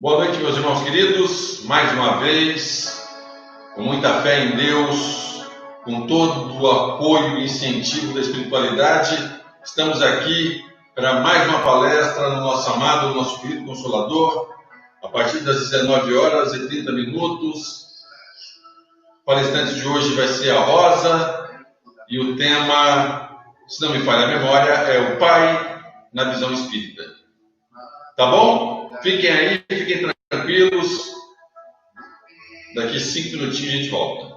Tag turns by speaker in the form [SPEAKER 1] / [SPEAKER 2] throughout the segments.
[SPEAKER 1] Boa noite, meus irmãos queridos, mais uma vez, com muita fé em Deus, com todo o apoio e incentivo da espiritualidade, estamos aqui para mais uma palestra no nosso amado, nosso querido Consolador, a partir das 19h30. O palestrante de hoje vai ser a Rosa, e o tema, se não me falha a memória, é o Pai na visão espírita. Tá bom? Fiquem aí, fiquem tranquilos. Daqui 5 minutinhos a gente volta.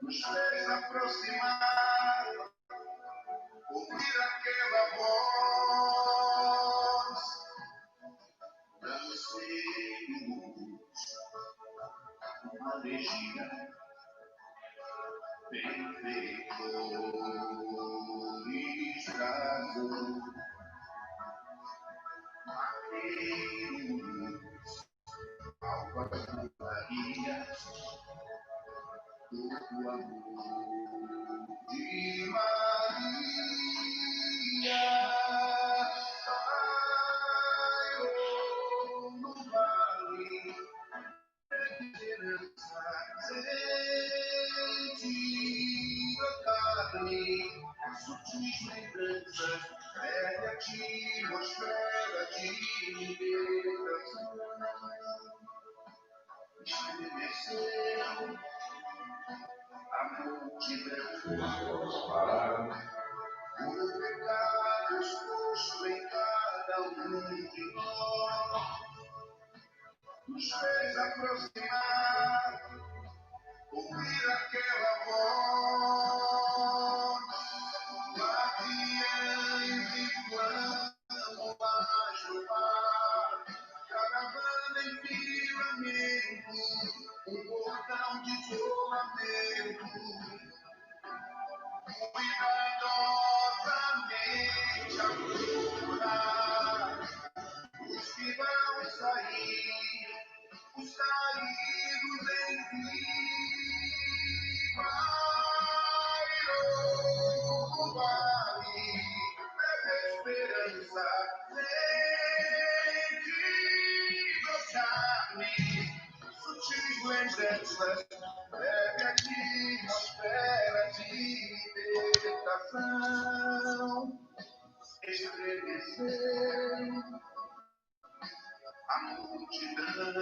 [SPEAKER 2] Nos fez aproximar, ouvir aquela voz, ansiamos uma legítima benfeitores casos, amigos, alvas Maria, todo amor de Maria, pairou no vale, esperança, sente a carne, sutis lembranças, pede a atmosfera de libertação, estremeceu a multidão, o pecado exposto em cada um de nós, nos fez aproximar, ouvir aquela voz, guardiães e clamam mais no mar, caravana em filamento, portão de isolamento, cuidadosamente apurar os que vão sair, os caídos em cima, no vale, leve esperança, sentido carne, sutis lembranças, leve atmosfera de libertação, estremecer a multidão,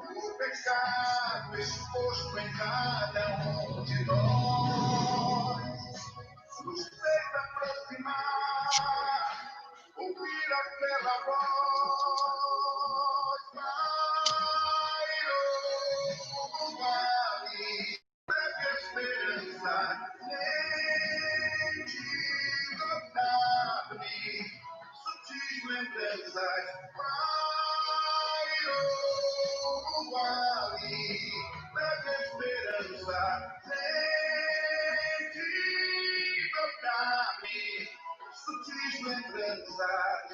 [SPEAKER 2] o pecado exposto em cada um de nós, nos fez aproximar, ouvir aquela voz, pairou no vale, leve esperança, sentido a carne, sutis lembranças, pairou no vale, leve esperança, sentido a carne, sutis lembranças.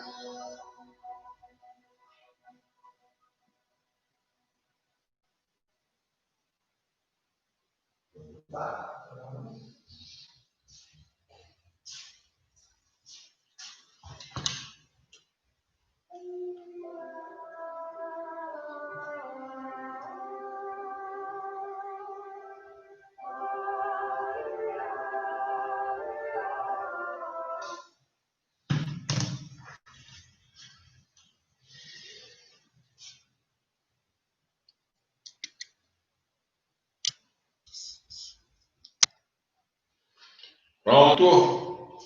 [SPEAKER 1] Pronto,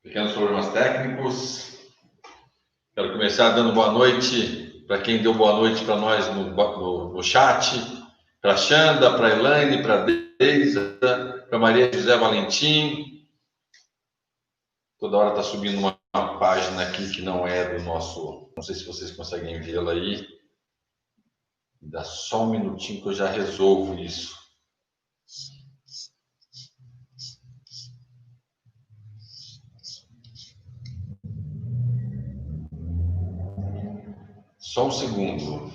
[SPEAKER 1] pequenos problemas técnicos. Quero começar dando boa noite para quem deu boa noite para nós no chat. Para Xanda, para Elaine, para Deisa, para Maria José Valentim. Toda hora está subindo uma página aqui que não é do nosso... Não sei se vocês conseguem vê-la aí. Dá só um minutinho que eu já resolvo isso. Só um segundo.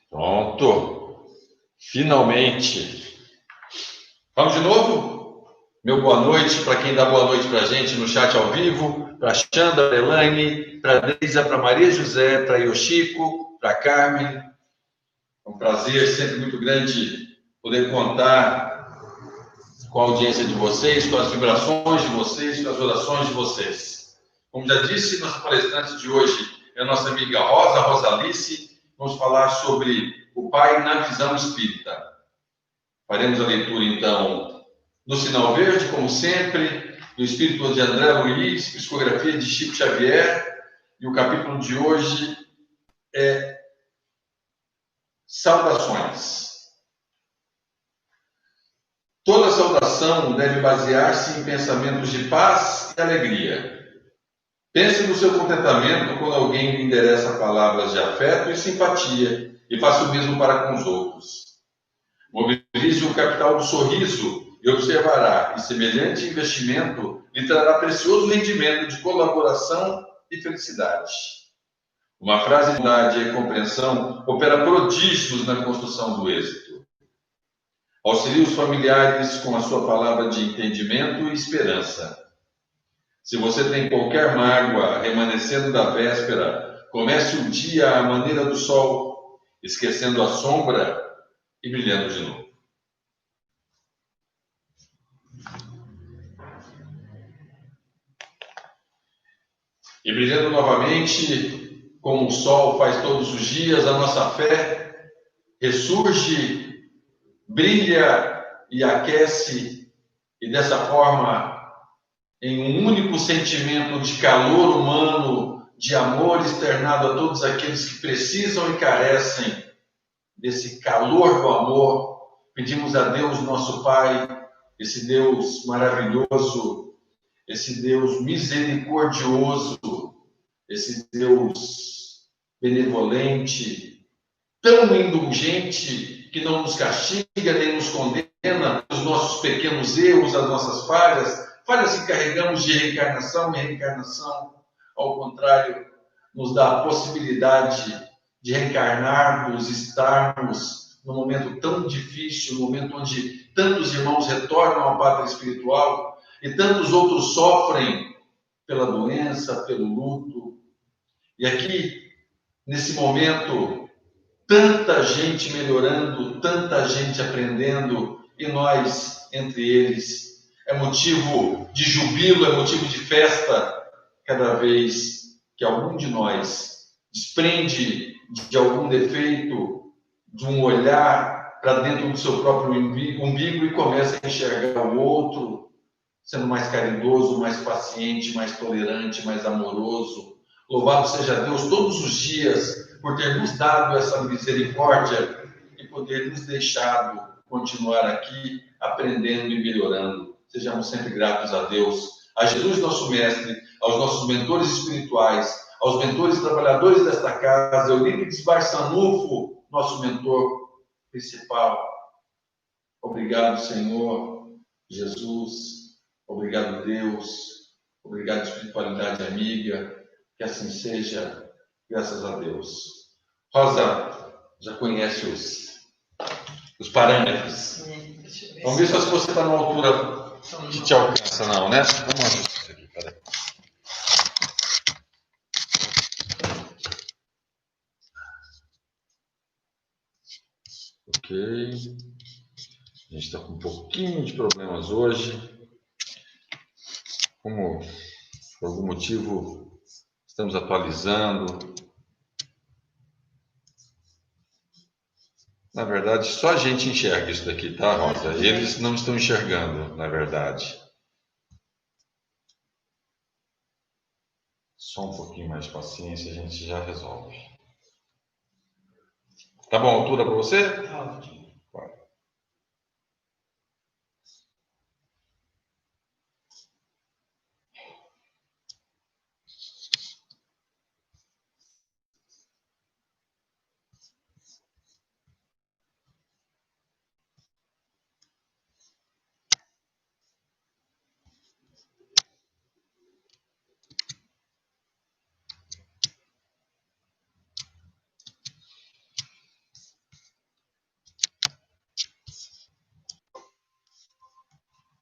[SPEAKER 1] Pronto. Finalmente. Vamos de novo? Meu boa noite para quem dá boa noite para a gente no chat ao vivo. Para Xanda, para Elaine, para Deisa, para Maria José, para Yoshiko, para Carmen. É um prazer sempre muito grande poder contar com a audiência de vocês, com as vibrações de vocês, com as orações de vocês. Como já disse, nossa palestrante de hoje é a nossa amiga Rosa Alice. Vamos falar sobre o Pai na visão espírita. Faremos a leitura, então, no sinal verde, como sempre, do Espírito de André Luiz, psicografia de Chico Xavier, e o capítulo de hoje é Saudações. Toda saudação deve basear-se em pensamentos de paz e alegria. Pense no seu contentamento quando alguém lhe endereça palavras de afeto e simpatia, e faça o mesmo para com os outros. Mobilize o capital do sorriso e observará que semelhante investimento lhe trará precioso rendimento de colaboração e felicidade. Uma frase de bondade e compreensão opera prodígios na construção do êxito. Auxilie os familiares com a sua palavra de entendimento e esperança. Se você tem qualquer mágoa remanescendo da véspera, comece o dia à maneira do sol, esquecendo a sombra e brilhando de novo. E brilhando novamente, como o sol faz todos os dias, a nossa fé ressurge, brilha e aquece, e dessa forma, em um único sentimento de calor humano, de amor externado a todos aqueles que precisam e carecem desse calor do amor, pedimos a Deus, nosso Pai, esse Deus maravilhoso, esse Deus misericordioso, esse Deus benevolente, tão indulgente, que não nos castiga nem nos condena os nossos pequenos erros, as nossas falhas que carregamos de reencarnação em reencarnação. Ao contrário, nos dá a possibilidade de reencarnarmos, estarmos num momento tão difícil, num momento onde tantos irmãos retornam à pátria espiritual e tantos outros sofrem pela doença, pelo luto. E aqui, nesse momento, tanta gente melhorando, tanta gente aprendendo, e nós, entre eles, é motivo de jubilo, é motivo de festa, cada vez que algum de nós desprende de algum defeito, de um olhar para dentro do seu próprio umbigo e começa a enxergar o outro, sendo mais caridoso, mais paciente, mais tolerante, mais amoroso. Louvado seja Deus todos os dias por ter nos dado essa misericórdia e poder nos deixado continuar aqui aprendendo e melhorando. Sejamos sempre gratos a Deus, a Jesus, nosso mestre, aos nossos mentores espirituais, aos mentores trabalhadores desta casa, Eurípides Barçanufo, nosso mentor principal. Obrigado, Senhor Jesus. Obrigado, Deus. Obrigado, espiritualidade amiga. Que assim seja, graças a Deus. Rosa, já conhece os parâmetros. Vamos ver se você está numa altura que te alcança, não, né? Vamos ajustar isso aqui, peraí. Ok. A gente está com um pouquinho de problemas hoje. Como, por algum motivo, estamos atualizando. Na verdade, só a gente enxerga isso daqui, tá, Rosa? Eles não estão enxergando, na verdade. Só um pouquinho mais de paciência, a gente já resolve. Tá bom a altura para você?
[SPEAKER 3] Ótimo.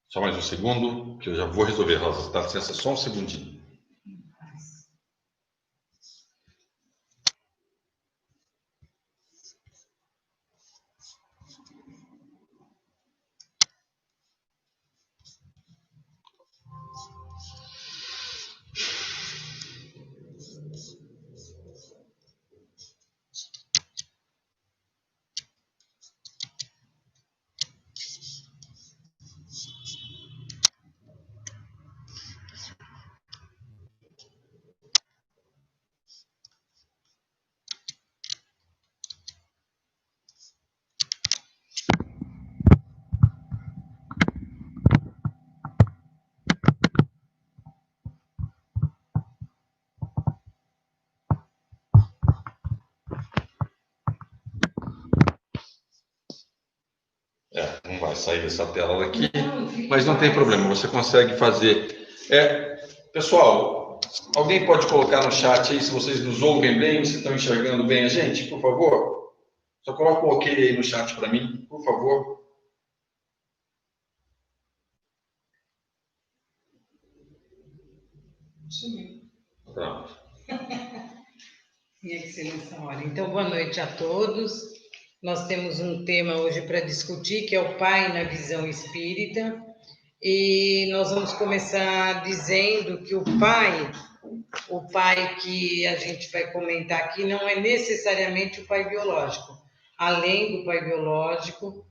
[SPEAKER 1] Só mais um segundo, que eu já vou resolver, Rosa. Dá licença só um segundinho. Não vai sair dessa tela daqui, mas não tem problema, você consegue fazer. Pessoal, alguém pode colocar no chat aí se vocês nos ouvem bem, se estão enxergando bem a gente, por favor? Só coloca um ok aí no chat para mim, por favor. Pronto.
[SPEAKER 3] Minha excelência, olha, então boa noite a todos. Nós temos um tema hoje para discutir, que é o Pai na visão espírita. E nós vamos começar dizendo que o pai que a gente vai comentar aqui não é necessariamente o pai biológico. Além do pai biológico,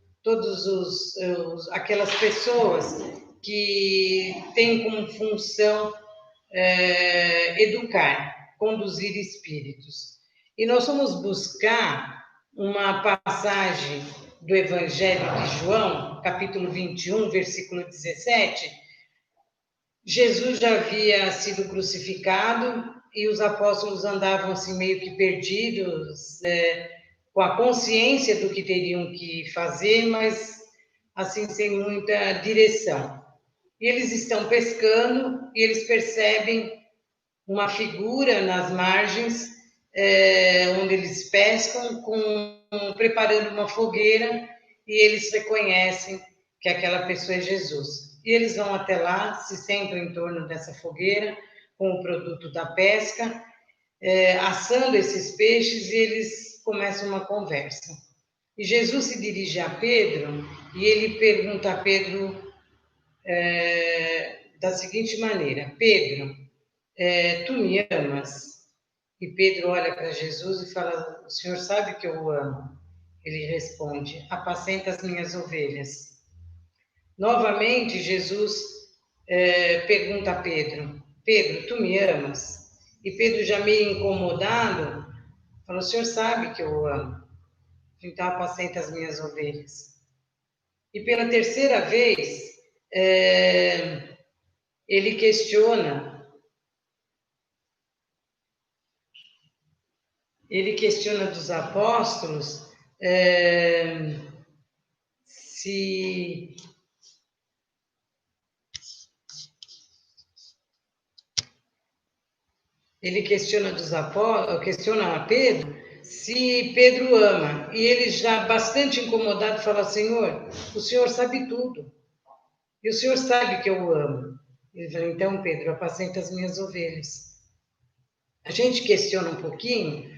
[SPEAKER 3] aquelas pessoas que têm como função educar, conduzir espíritos. E nós vamos buscar uma passagem do Evangelho de João, capítulo 21, versículo 17. Jesus já havia sido crucificado e os apóstolos andavam assim meio que perdidos, com a consciência do que teriam que fazer, mas assim sem muita direção. E eles estão pescando e eles percebem uma figura nas margens, onde eles pescam, preparando uma fogueira, e eles reconhecem que aquela pessoa é Jesus. E eles vão até lá, se sentam em torno dessa fogueira, com o produto da pesca, assando esses peixes, e eles começam uma conversa. E Jesus se dirige a Pedro, e ele pergunta a Pedro da seguinte maneira: Pedro, tu me amas? E Pedro olha para Jesus e fala: o senhor sabe que eu o amo. Ele responde: apacenta as minhas ovelhas. Novamente, Jesus pergunta a Pedro: Pedro, tu me amas? E Pedro, já meio incomodado, fala: o senhor sabe que eu o amo. Então, apacenta as minhas ovelhas. E pela terceira vez, ele questiona dos apóstolos se ele questiona a Pedro se Pedro ama. E ele, já bastante incomodado, fala: Senhor, o senhor sabe tudo. E o senhor sabe que eu o amo. Ele fala: então, Pedro, apacenta as minhas ovelhas. A gente questiona um pouquinho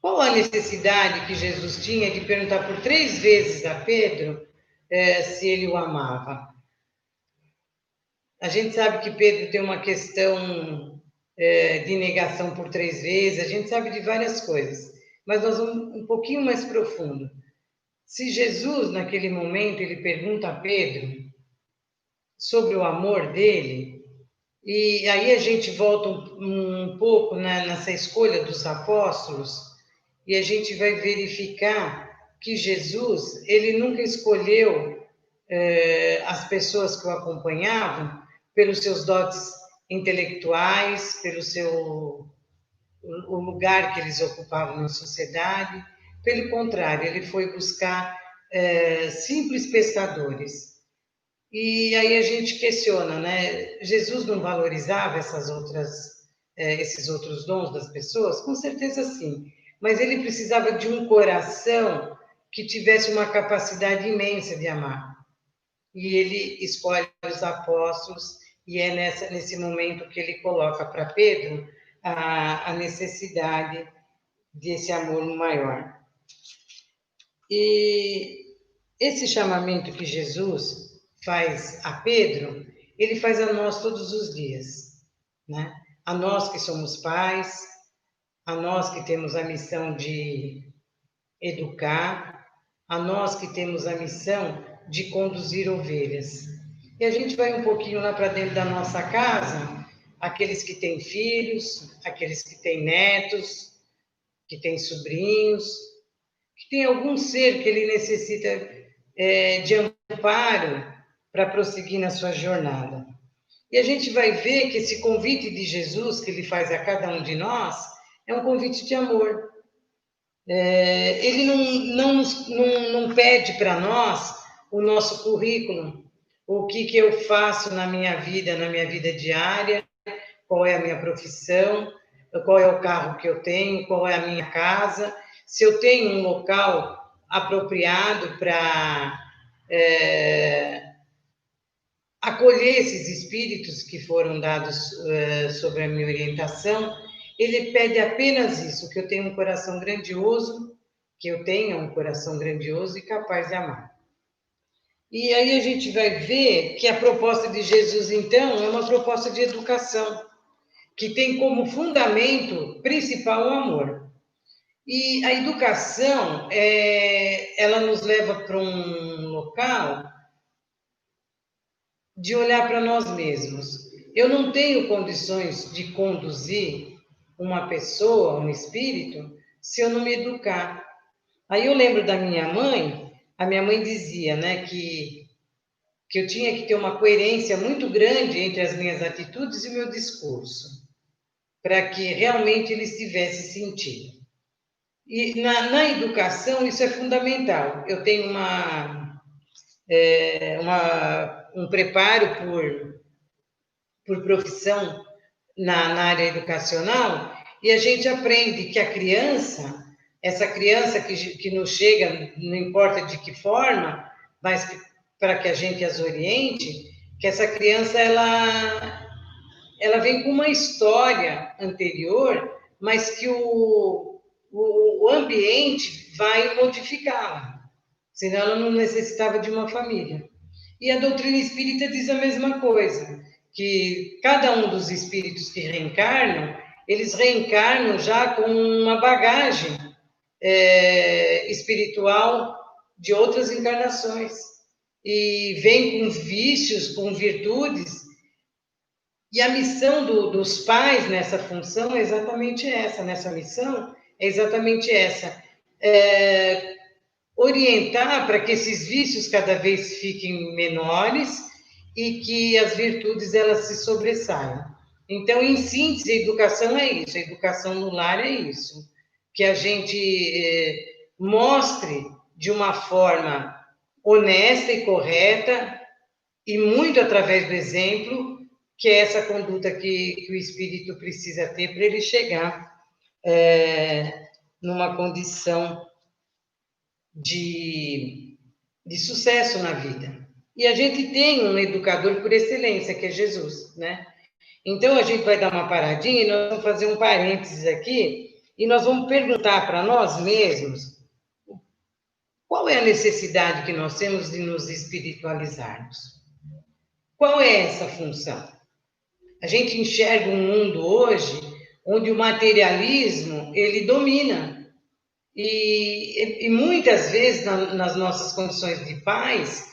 [SPEAKER 3] Qual a necessidade que Jesus tinha de perguntar por 3 vezes a Pedro se ele o amava? A gente sabe que Pedro tem uma questão de negação por 3 vezes, a gente sabe de várias coisas, mas nós vamos um pouquinho mais profundo. Se Jesus, naquele momento, ele pergunta a Pedro sobre o amor dele, e aí a gente volta um pouco nessa escolha dos apóstolos, e a gente vai verificar que Jesus, ele nunca escolheu as pessoas que o acompanhavam pelos seus dotes intelectuais, pelo o lugar que eles ocupavam na sociedade. Pelo contrário, ele foi buscar simples pescadores. E aí a gente questiona, né? Jesus não valorizava esses outros dons das pessoas? Com certeza sim. Mas ele precisava de um coração que tivesse uma capacidade imensa de amar. E ele escolhe os apóstolos, e é nesse momento que ele coloca para Pedro a necessidade desse amor maior. E esse chamamento que Jesus faz a Pedro, ele faz a nós todos os dias, né? A nós que somos pais, a nós que temos a missão de educar, a nós que temos a missão de conduzir ovelhas. E a gente vai um pouquinho lá para dentro da nossa casa, aqueles que têm filhos, aqueles que têm netos, que têm sobrinhos, que tem algum ser que ele necessita de amparo para prosseguir na sua jornada. E a gente vai ver que esse convite de Jesus que ele faz a cada um de nós é um convite de amor. Ele não pede para nós o nosso currículo, o que eu faço na minha vida diária, qual é a minha profissão, qual é o carro que eu tenho, qual é a minha casa, se eu tenho um local apropriado para acolher esses espíritos que foram dados sobre a minha orientação. Ele pede apenas isso, que eu tenha um coração grandioso, que eu tenha um coração grandioso e capaz de amar. E aí a gente vai ver que a proposta de Jesus, então, é uma proposta de educação, que tem como fundamento principal o amor. E a educação, ela nos leva para um local de olhar para nós mesmos. Eu não tenho condições de conduzir uma pessoa, um espírito, se eu não me educar. Aí eu lembro da minha mãe, a minha mãe dizia, né, que eu tinha que ter uma coerência muito grande entre as minhas atitudes e o meu discurso, para que realmente eles tivessem sentido. E na educação isso é fundamental. Eu tenho um preparo por profissão na área educacional, e a gente aprende que a criança, essa criança que nos chega, não importa de que forma, mas para que a gente as oriente, que essa criança ela vem com uma história anterior, mas que o ambiente vai modificá-la, senão ela não necessitava de uma família. E a doutrina espírita diz a mesma coisa, que cada um dos espíritos que reencarnam, eles reencarnam já com uma bagagem espiritual de outras encarnações, e vem com vícios, com virtudes. E a missão dos pais nessa função é exatamente essa, nessa missão é exatamente essa, orientar para que esses vícios cada vez fiquem menores e que as virtudes elas se sobressaiam. Então, em síntese, a educação é isso, a educação no lar é isso, que a gente mostre de uma forma honesta e correta, e muito através do exemplo, que é essa conduta que o espírito precisa ter para ele chegar numa condição de sucesso na vida. E a gente tem um educador por excelência, que é Jesus, né? Então, a gente vai dar uma paradinha e nós vamos fazer um parênteses aqui e nós vamos perguntar para nós mesmos qual é a necessidade que nós temos de nos espiritualizarmos. Qual é essa função? A gente enxerga um mundo hoje onde o materialismo ele domina. E muitas vezes, nas nossas condições de paz,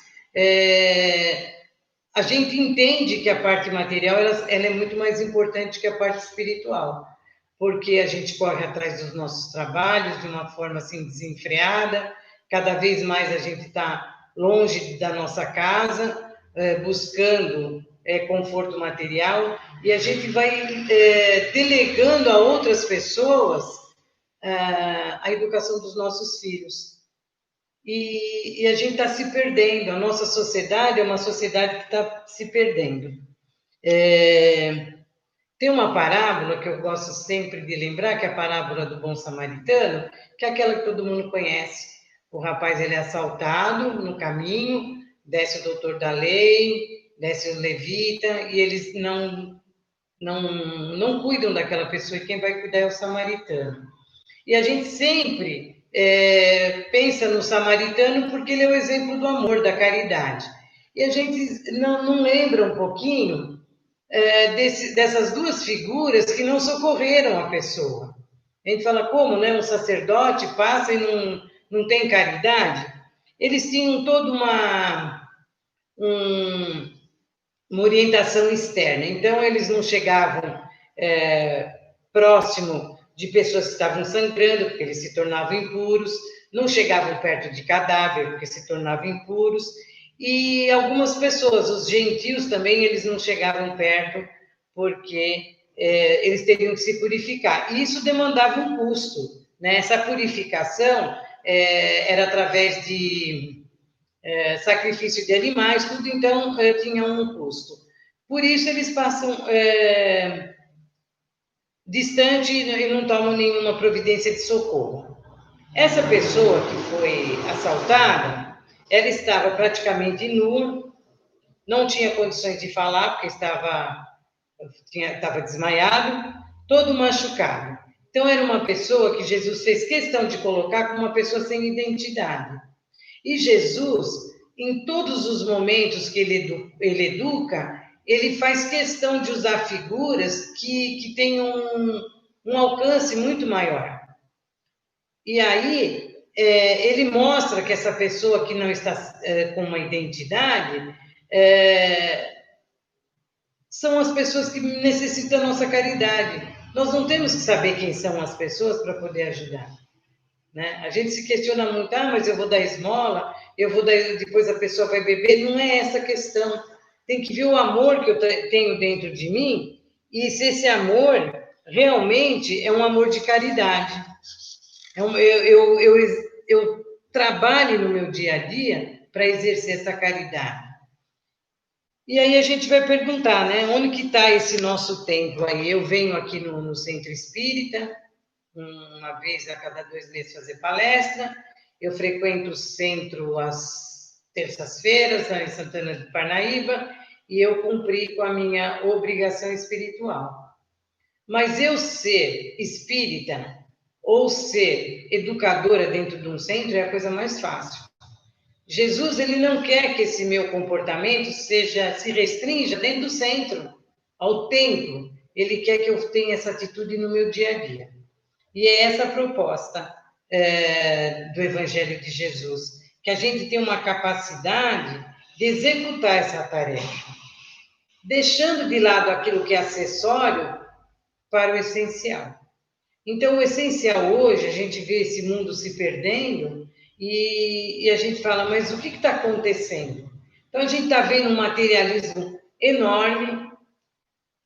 [SPEAKER 3] a gente entende que a parte material ela é muito mais importante que a parte espiritual, porque a gente corre atrás dos nossos trabalhos de uma forma assim desenfreada, cada vez mais a gente está longe da nossa casa, buscando conforto material, e a gente vai delegando a outras pessoas a educação dos nossos filhos. E a gente está se perdendo, a nossa sociedade é uma sociedade que está se perdendo. Tem uma parábola que eu gosto sempre de lembrar, que é a parábola do bom samaritano, que é aquela que todo mundo conhece. O rapaz ele é assaltado no caminho, desce o doutor da lei, desce o levita, e eles não cuidam daquela pessoa, e quem vai cuidar é o samaritano. E a gente sempre pensa no samaritano porque ele é o exemplo do amor, da caridade. E a gente não lembra um pouquinho dessas duas figuras que não socorreram a pessoa. A gente fala, como, né? Um sacerdote passa e não tem caridade? Eles tinham toda uma orientação externa. Então, eles não chegavam próximo de pessoas que estavam sangrando, porque eles se tornavam impuros, não chegavam perto de cadáver, porque se tornavam impuros, e algumas pessoas, os gentios também, eles não chegavam perto, porque eles teriam que se purificar. E isso demandava um custo, né? Essa purificação era através de sacrifício de animais, tudo, então tinha um custo. Por isso, eles passam distante e não tomam nenhuma providência de socorro. Essa pessoa que foi assaltada, ela estava praticamente nua, não tinha condições de falar, porque estava desmaiado, todo machucado. Então, era uma pessoa que Jesus fez questão de colocar como uma pessoa sem identidade. E Jesus, em todos os momentos que ele educa, ele faz questão de usar figuras que tenham um alcance muito maior. E aí, ele mostra que essa pessoa que não está com uma identidade são as pessoas que necessitam da nossa caridade. Nós não temos que saber quem são as pessoas para poder ajudar. Né? A gente se questiona muito, mas eu vou dar esmola, depois a pessoa vai beber. Não é essa a questão. Tem que ver o amor que eu tenho dentro de mim e se esse amor realmente é um amor de caridade. Eu trabalho no meu dia a dia para exercer essa caridade. E aí a gente vai perguntar, né? Onde que está esse nosso templo aí? Eu venho aqui no Centro Espírita, uma vez a cada 2 meses fazer palestra. Eu frequento o centro às terças-feiras, em Santana de Parnaíba, e eu cumpri com a minha obrigação espiritual. Mas eu ser espírita ou ser educadora dentro de um centro é a coisa mais fácil. Jesus, ele não quer que esse meu comportamento se restrinja dentro do centro, ao templo. Ele quer que eu tenha essa atitude no meu dia a dia. E é essa a proposta do Evangelho de Jesus, que a gente tenha uma capacidade de executar essa tarefa, deixando de lado aquilo que é acessório para o essencial. Então, o essencial hoje, a gente vê esse mundo se perdendo e a gente fala, mas o que está acontecendo? Então, a gente está vendo um materialismo enorme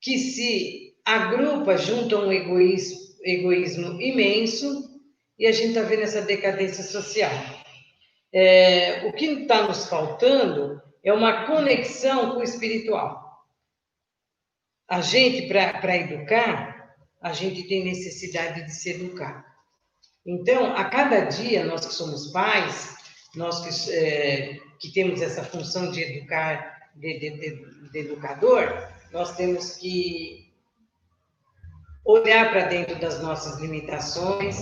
[SPEAKER 3] que se agrupa junto a um egoísmo imenso e a gente está vendo essa decadência social. O que está nos faltando é uma conexão com o espiritual. A gente, para educar, a gente tem necessidade de se educar. Então, a cada dia, nós que somos pais, nós que temos essa função de educar, de educador, nós temos que olhar para dentro das nossas limitações,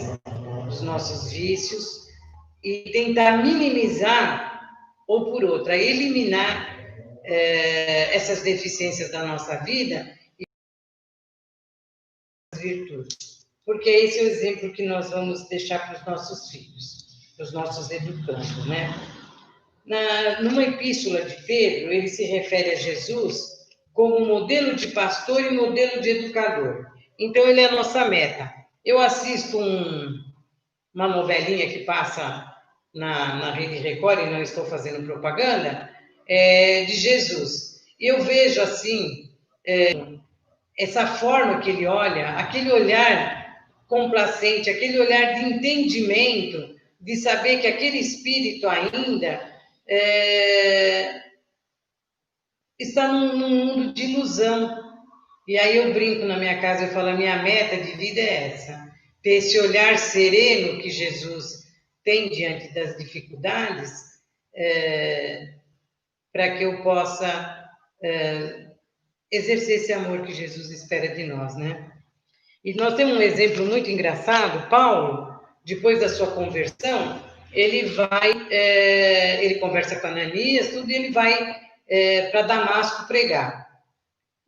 [SPEAKER 3] dos nossos vícios, e tentar minimizar, ou por outra, eliminar essas deficiências da nossa vida e as virtudes. Porque esse é o exemplo que nós vamos deixar para os nossos filhos, para os nossos educandos, né? Numa epístola de Pedro, ele se refere a Jesus como modelo de pastor e modelo de educador. Então, ele é a nossa meta. Eu assisto uma novelinha que passa na Rede Record, e não estou fazendo propaganda, de Jesus. E eu vejo, assim, essa forma que ele olha, aquele olhar complacente, aquele olhar de entendimento, de saber que aquele espírito ainda está num mundo de ilusão. E aí eu brinco na minha casa, eu falo, a minha meta de vida é essa, ter esse olhar sereno que Jesus tem diante das dificuldades, para que eu possa exercer esse amor que Jesus espera de nós, né? E nós temos um exemplo muito engraçado. Paulo, depois da sua conversão, ele conversa com Ananias, tudo, e ele vai para Damasco pregar.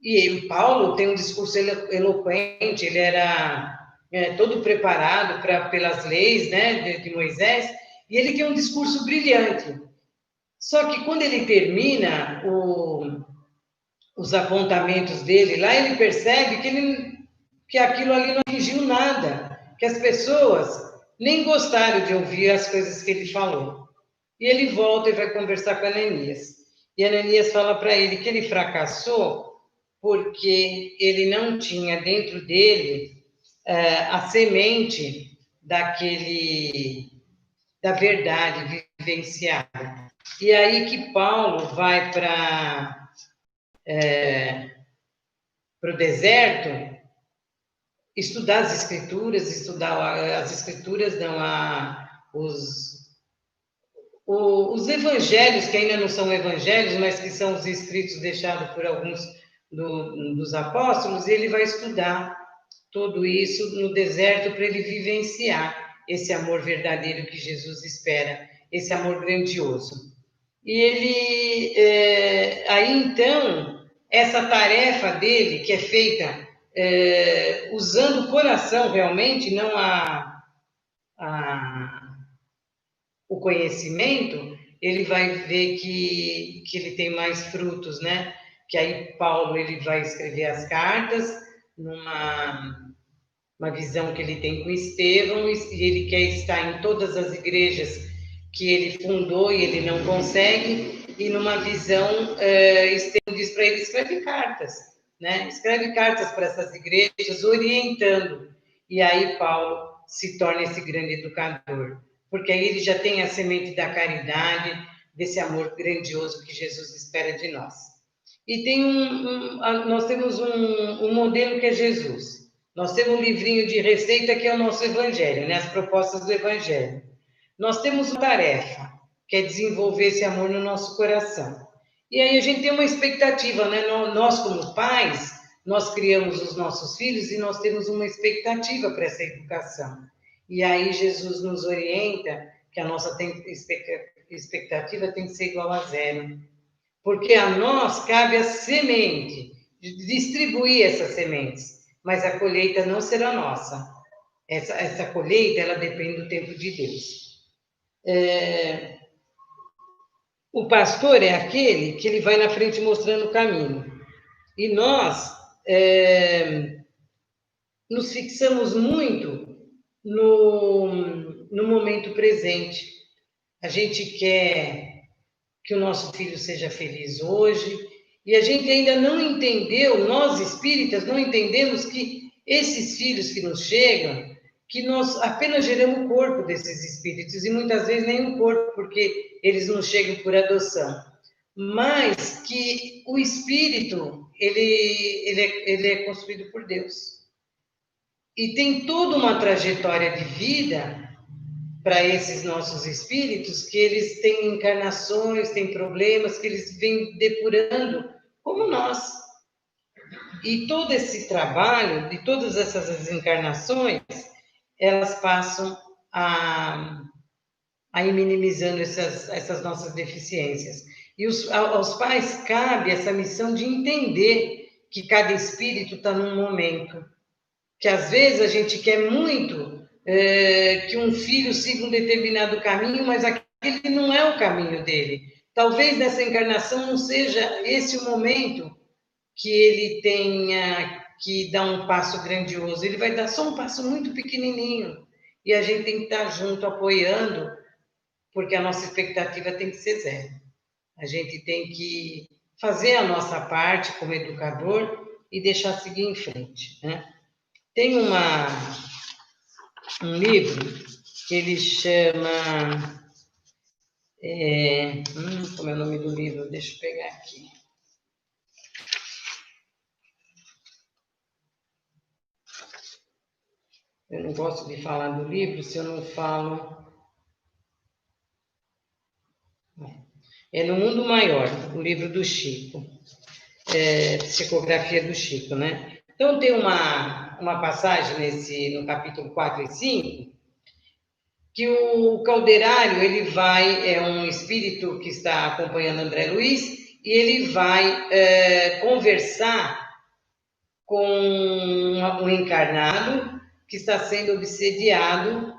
[SPEAKER 3] E Paulo tem um discurso eloquente, ele era todo preparado pelas leis, né, de Moisés, e ele tem um discurso brilhante. Só que quando ele termina os apontamentos dele lá, ele percebe que aquilo ali não atingiu nada, que as pessoas nem gostaram de ouvir as coisas que ele falou. E ele volta e vai conversar com Ananias. E Ananias fala para ele que ele fracassou porque ele não tinha dentro dele a semente da verdade vivenciada. E aí que Paulo vai para o deserto estudar as escrituras, os evangelhos, que ainda não são evangelhos, mas que são os escritos deixados por alguns dos apóstolos, e ele vai estudar tudo isso no deserto para ele vivenciar esse amor verdadeiro que Jesus espera, esse amor grandioso. E ele, aí então, essa tarefa dele, que é feita usando o coração realmente, não o conhecimento, ele vai ver que ele tem mais frutos, né? Que aí Paulo ele vai escrever as cartas numa visão que ele tem com Estevão, e ele quer estar em todas as igrejas que ele fundou e ele não consegue, e numa visão, Estevão diz para ele, escreve cartas, né? Escreve cartas para essas igrejas, orientando. E aí Paulo se torna esse grande educador, porque aí ele já tem a semente da caridade, desse amor grandioso que Jesus espera de nós. E nós temos um modelo que é Jesus. Nós temos um livrinho de receita que é o nosso evangelho, né? As propostas do evangelho. Nós temos uma tarefa, que é desenvolver esse amor no nosso coração. E aí a gente tem uma expectativa, né? Nós, como pais, nós criamos os nossos filhos e nós temos uma expectativa para essa educação. E aí Jesus nos orienta que a nossa expectativa tem que ser igual a zero. Porque a nós cabe a semente, de distribuir essas sementes, mas a colheita não será nossa. Essa colheita, ela depende do tempo de Deus. O pastor é aquele que ele vai na frente mostrando o caminho. E nós nos fixamos muito no momento presente. A gente quer que o nosso filho seja feliz hoje, e a gente ainda não entendeu, nós espíritas não entendemos que esses filhos que nos chegam, que nós apenas geramos o corpo desses espíritos, e muitas vezes nem o corpo, porque eles não chegam por adoção, mas que o espírito, ele é construído por Deus. E tem toda uma trajetória de vida para esses nossos espíritos, que eles têm encarnações, têm problemas, que eles vêm depurando, como nós. E todo esse trabalho, de todas essas encarnações, elas passam a ir minimizando essas nossas deficiências. E aos pais cabe essa missão de entender que cada espírito está num momento, que às vezes a gente quer muito que um filho siga um determinado caminho, mas aquele não é o caminho dele. Talvez nessa encarnação não seja esse o momento que ele tenha que dar um passo grandioso, ele vai dar só um passo muito pequenininho. E a gente tem que estar junto, apoiando, porque a nossa expectativa tem que ser zero. A gente tem que fazer a nossa parte como educador e deixar seguir em frente, né? Tem um livro que ele chama... como é o nome do livro? Deixa eu pegar aqui. Eu não gosto de falar do livro se eu não falo... É No Mundo Maior, o livro do Chico. Psicografia do Chico, né? Então, tem uma passagem no capítulo 4 e 5, que o Calderário, ele vai, é um espírito que está acompanhando André Luiz, e ele vai conversar com um encarnado que está sendo obsediado,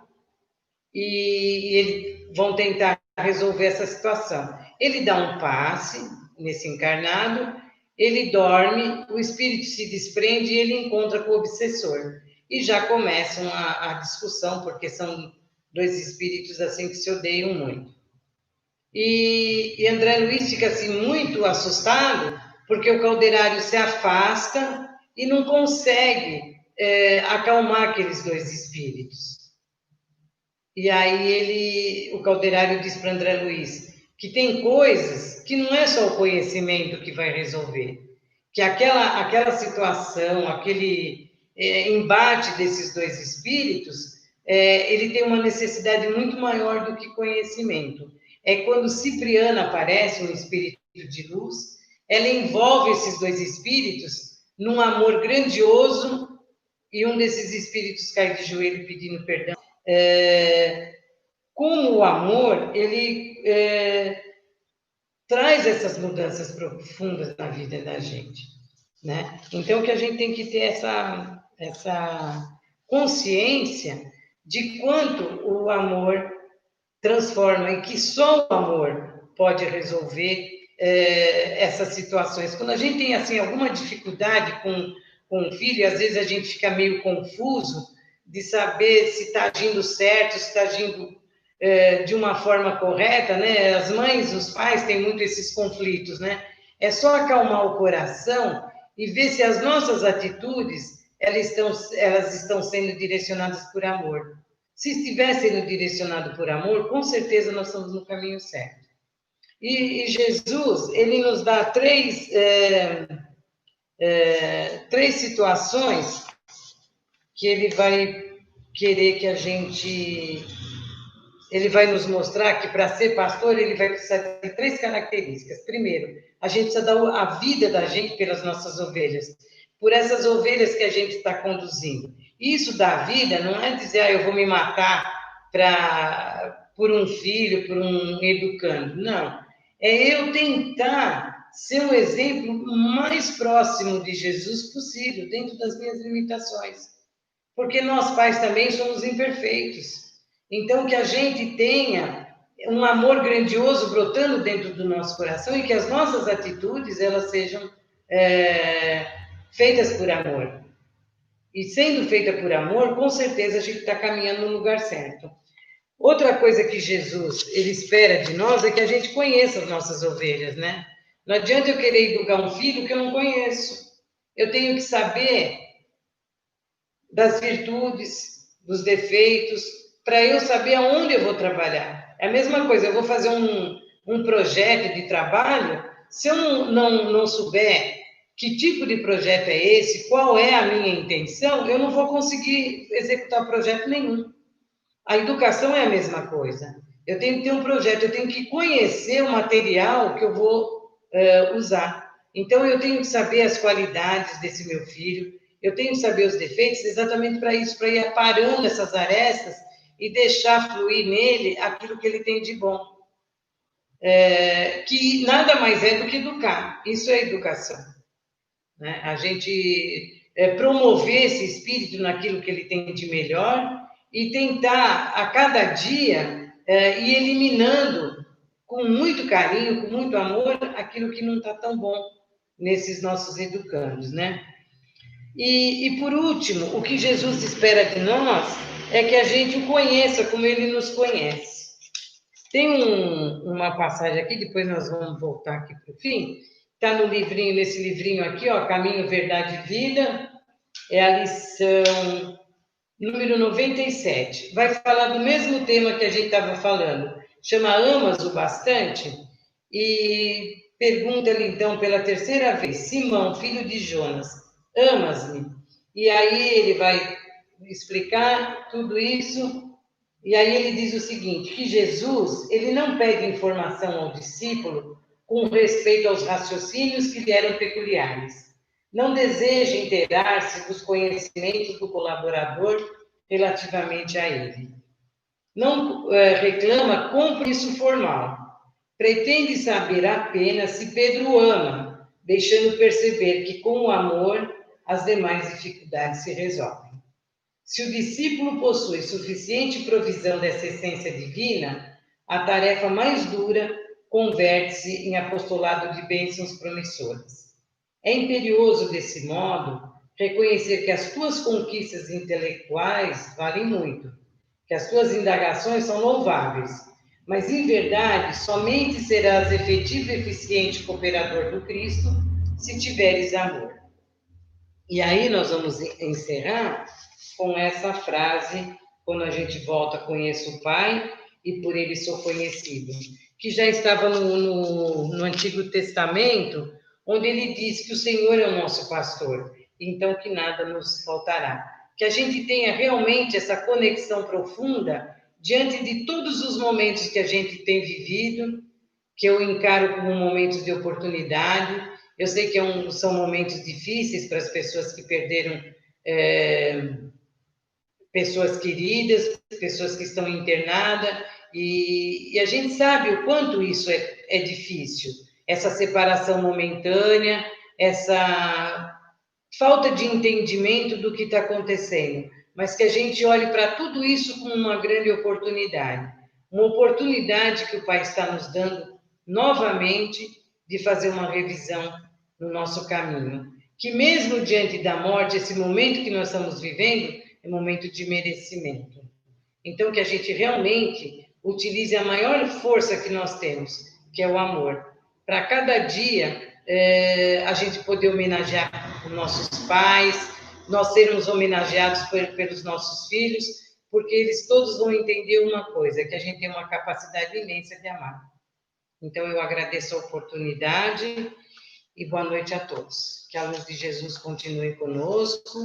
[SPEAKER 3] e eles vão tentar resolver essa situação. Ele dá um passe nesse encarnado, ele dorme, o espírito se desprende e ele encontra com o obsessor. E já começam a discussão, porque são dois espíritos assim que se odeiam muito. E André Luiz fica assim muito assustado, porque o Calderário se afasta e não consegue acalmar aqueles dois espíritos. E aí o Calderário diz para André Luiz que tem coisas que não é só o conhecimento que vai resolver, que aquela situação, aquele embate desses dois espíritos, ele tem uma necessidade muito maior do que conhecimento. É quando Cipriana aparece, um espírito de luz, ela envolve esses dois espíritos num amor grandioso, e um desses espíritos cai de joelho pedindo perdão. Como o amor, ele traz essas mudanças profundas na vida da gente, né? Então, que a gente tem que ter essa consciência de quanto o amor transforma, e que só o amor pode resolver essas situações. Quando a gente tem assim alguma dificuldade com um filho, às vezes a gente fica meio confuso de saber se está agindo certo, se está agindo de uma forma correta, né? As mães, os pais têm muito esses conflitos, né? É só acalmar o coração e ver se as nossas atitudes elas estão sendo direcionadas por amor. Se estiver sendo direcionado por amor, com certeza nós estamos no caminho certo. E Jesus, ele nos dá três situações que ele vai querer que a gente... Ele vai nos mostrar que para ser pastor, ele vai precisar de 3 características. Primeiro, a gente precisa dar a vida da gente pelas nossas ovelhas, por essas ovelhas que a gente está conduzindo. Isso da vida não é dizer, eu vou me matar por um filho, por um educando. Não. É eu tentar ser um exemplo mais próximo de Jesus possível, dentro das minhas limitações. Porque nós pais também somos imperfeitos. Então, que a gente tenha um amor grandioso brotando dentro do nosso coração, e que as nossas atitudes elas sejam feitas por amor. E sendo feita por amor, com certeza a gente está caminhando no lugar certo. Outra coisa que Jesus ele espera de nós é que a gente conheça as nossas ovelhas, né? Não adianta eu querer educar um filho que eu não conheço. Eu tenho que saber das virtudes, dos defeitos, para eu saber aonde eu vou trabalhar. É a mesma coisa, eu vou fazer um projeto de trabalho, se eu não souber que tipo de projeto é esse, qual é a minha intenção, eu não vou conseguir executar projeto nenhum. A educação é a mesma coisa. Eu tenho que ter um projeto, eu tenho que conhecer o material que eu vou usar. Então, eu tenho que saber as qualidades desse meu filho, eu tenho que saber os defeitos exatamente para isso, para ir aparando essas arestas e deixar fluir nele aquilo que ele tem de bom. Que nada mais é do que educar. Isso é educação. Né? A gente promover esse espírito naquilo que ele tem de melhor e tentar, a cada dia, ir eliminando com muito carinho, com muito amor, aquilo que não está tão bom nesses nossos educandos, né? E, por último, o que Jesus espera de nós é que a gente o conheça como ele nos conhece. Tem uma passagem aqui, depois nós vamos voltar aqui para o fim, está no livrinho, nesse livrinho aqui, ó, Caminho, Verdade e Vida, é a lição número 97. Vai falar do mesmo tema que a gente estava falando. Chama Amas o Bastante? E pergunta-lhe então pela terceira vez, Simão, filho de Jonas, amas-me? E aí ele vai explicar tudo isso, e aí ele diz o seguinte, que Jesus, ele não pede informação ao discípulo com respeito aos raciocínios que lhe eram peculiares. Não deseja inteirar-se dos conhecimentos do colaborador relativamente a ele. Não reclama compromisso formal. Pretende saber apenas se Pedro o ama, deixando perceber que com o amor as demais dificuldades se resolvem. Se o discípulo possui suficiente provisão dessa essência divina, a tarefa mais dura converte-se em apostolado de bênçãos promissoras. É imperioso, desse modo, reconhecer que as tuas conquistas intelectuais valem muito, que as tuas indagações são louváveis, mas, em verdade, somente serás efetivo e eficiente cooperador do Cristo se tiveres amor. E aí nós vamos encerrar com essa frase, quando a gente volta, conheço o Pai e por ele sou conhecido, que já estava no Antigo Testamento, onde ele diz que o Senhor é o nosso pastor, então que nada nos faltará. Que a gente tenha realmente essa conexão profunda diante de todos os momentos que a gente tem vivido, que eu encaro como momentos de oportunidade. Eu sei que são momentos difíceis para as pessoas que perderam pessoas queridas, pessoas que estão internadas, e a gente sabe o quanto isso é difícil, essa separação momentânea, essa falta de entendimento do que está acontecendo, mas que a gente olhe para tudo isso como uma grande oportunidade que o Pai está nos dando novamente de fazer uma revisão no nosso caminho. Que mesmo diante da morte, esse momento que nós estamos vivendo é um momento de merecimento. Então, que a gente realmente utilize a maior força que nós temos, que é o amor. Para cada dia, a gente poder homenagear os nossos pais, nós sermos homenageados pelos nossos filhos, porque eles todos vão entender uma coisa, que a gente tem uma capacidade imensa de amar. Então, eu agradeço a oportunidade e boa noite a todos. Que a luz de Jesus continue conosco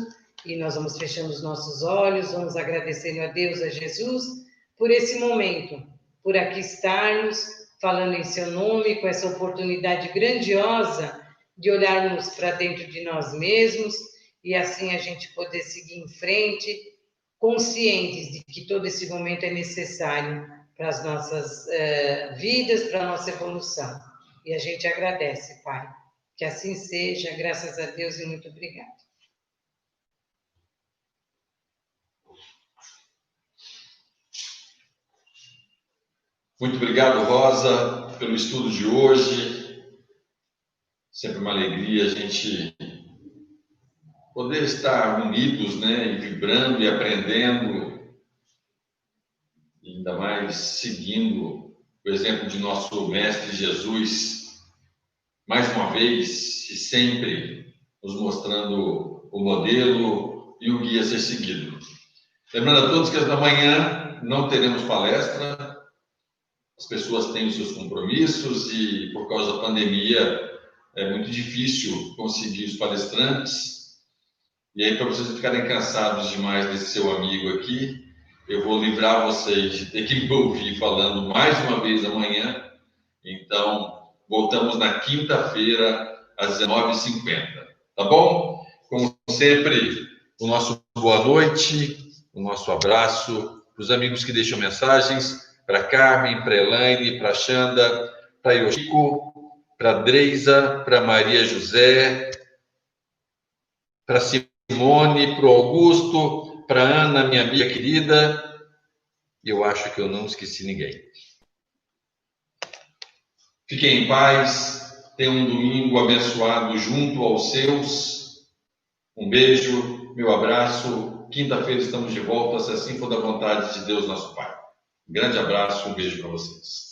[SPEAKER 3] e nós vamos fechando os nossos olhos, vamos agradecendo a Deus, a Jesus, por esse momento, por aqui estarmos falando em seu nome, com essa oportunidade grandiosa de olharmos para dentro de nós mesmos e assim a gente poder seguir em frente, conscientes de que todo esse momento é necessário para as nossas vidas, para a nossa evolução. E a gente agradece, Pai. Que assim seja, graças a Deus e muito obrigada.
[SPEAKER 1] Muito obrigado, Rosa, pelo estudo de hoje. Sempre uma alegria a gente poder estar unidos, né, e vibrando e aprendendo, e ainda mais seguindo o exemplo de nosso Mestre Jesus, mais uma vez e sempre nos mostrando o modelo e o guia a ser seguido. Lembrando a todos que da manhã não teremos palestra, as pessoas têm os seus compromissos e por causa da pandemia é muito difícil conseguir os palestrantes. E aí, para vocês não ficarem cansados demais desse seu amigo aqui, eu vou livrar vocês de ter que me ouvir falando mais uma vez amanhã. Então, voltamos na quinta-feira, às 19h50. Tá bom? Como sempre, o nosso boa noite, o nosso abraço para os amigos que deixam mensagens, para Carmen, para Elaine, para Xanda, para Yoshiko, para Dreisa, para Maria José, para Simone, para o Augusto, para Ana, minha amiga querida. Eu acho que eu não esqueci ninguém. Fiquem em paz, tenham um domingo abençoado junto aos seus. Um beijo, meu abraço. Quinta-feira estamos de volta, se assim for da vontade de Deus, nosso Pai. Um grande abraço, um beijo para vocês.